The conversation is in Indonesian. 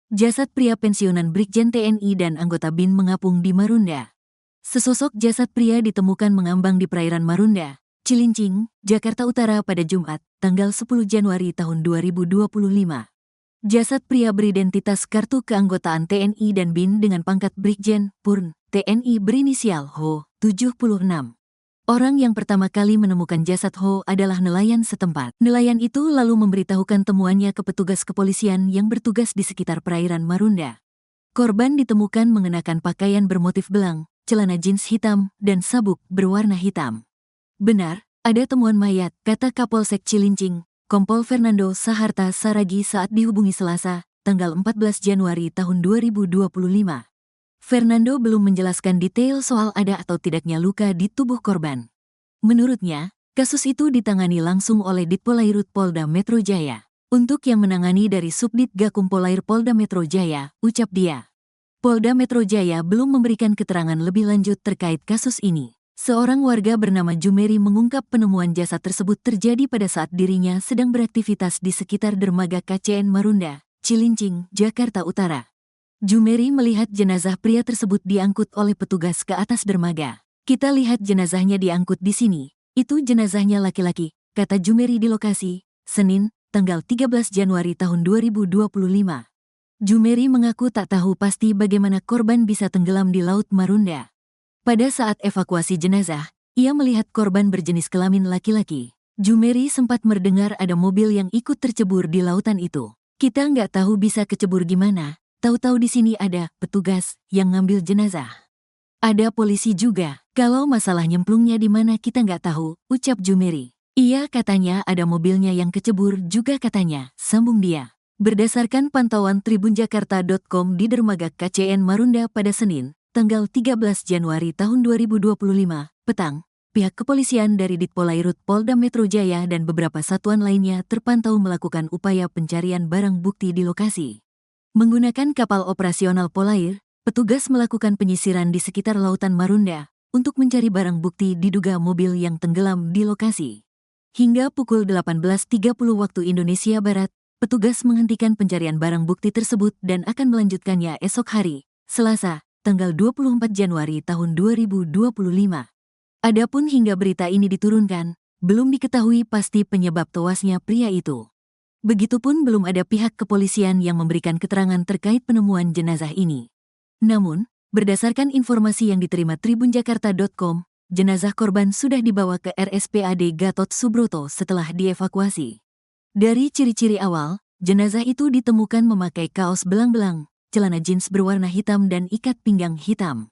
Jasad pria pensiunan Brigjen TNI dan anggota BIN mengapung di Marunda. Sesosok jasad pria ditemukan mengambang di perairan Marunda, Cilincing, Jakarta Utara pada Jumat, tanggal 10 Januari tahun 2025. Jasad pria beridentitas kartu keanggotaan TNI dan BIN dengan pangkat Brigjen, Purn, TNI berinisial Ho, 76. Orang yang pertama kali menemukan jasad Ho adalah nelayan setempat. Nelayan itu lalu memberitahukan temuannya ke petugas kepolisian yang bertugas di sekitar perairan Marunda. Korban ditemukan mengenakan pakaian bermotif belang, celana jeans hitam, dan sabuk berwarna hitam. Benar, ada temuan mayat, kata Kapolsek Cilincing, Kompol Fernando Saharta Saragi saat dihubungi Selasa, tanggal 14 Januari tahun 2025. Fernando belum menjelaskan detail soal ada atau tidaknya luka di tubuh korban. Menurutnya, kasus itu ditangani langsung oleh Ditpolairut Polda Metro Jaya. Untuk yang menangani dari Subdit Gakum Polair Polda Metro Jaya, ucap dia. Polda Metro Jaya belum memberikan keterangan lebih lanjut terkait kasus ini. Seorang warga bernama Jumeri mengungkap penemuan jasad tersebut terjadi pada saat dirinya sedang beraktivitas di sekitar dermaga KCN Marunda, Cilincing, Jakarta Utara. Jumeri melihat jenazah pria tersebut diangkut oleh petugas ke atas dermaga. Kita lihat jenazahnya diangkut di sini. Itu jenazahnya laki-laki, kata Jumeri di lokasi, Senin, tanggal 13 Januari tahun 2025. Jumeri mengaku tak tahu pasti bagaimana korban bisa tenggelam di Laut Marunda. Pada saat evakuasi jenazah, ia melihat korban berjenis kelamin laki-laki. Jumeri sempat mendengar ada mobil yang ikut tercebur di lautan itu. Kita nggak tahu bisa kecebur gimana. Tahu-tahu di sini ada petugas yang ngambil jenazah. Ada polisi juga. Kalau masalah nyemplungnya di mana kita nggak tahu, ucap Jumeri. Iya katanya ada mobilnya yang kecebur juga katanya, sambung dia. Berdasarkan pantauan tribunjakarta.com di dermaga KCN Marunda pada Senin, tanggal 13 Januari tahun 2025, petang, pihak kepolisian dari Ditpolairut Polda Metro Jaya dan beberapa satuan lainnya terpantau melakukan upaya pencarian barang bukti di lokasi. Menggunakan kapal operasional Polair, petugas melakukan penyisiran di sekitar lautan Marunda untuk mencari barang bukti diduga mobil yang tenggelam di lokasi. Hingga pukul 18.30 waktu Indonesia Barat, petugas menghentikan pencarian barang bukti tersebut dan akan melanjutkannya esok hari, Selasa, tanggal 24 Januari tahun 2025. Adapun hingga berita ini diturunkan, belum diketahui pasti penyebab tewasnya pria itu. Begitupun belum ada pihak kepolisian yang memberikan keterangan terkait penemuan jenazah ini. Namun, berdasarkan informasi yang diterima tribunjakarta.com, jenazah korban sudah dibawa ke RSPAD Gatot Subroto setelah dievakuasi. Dari ciri-ciri awal, jenazah itu ditemukan memakai kaos belang-belang, celana jeans berwarna hitam dan ikat pinggang hitam.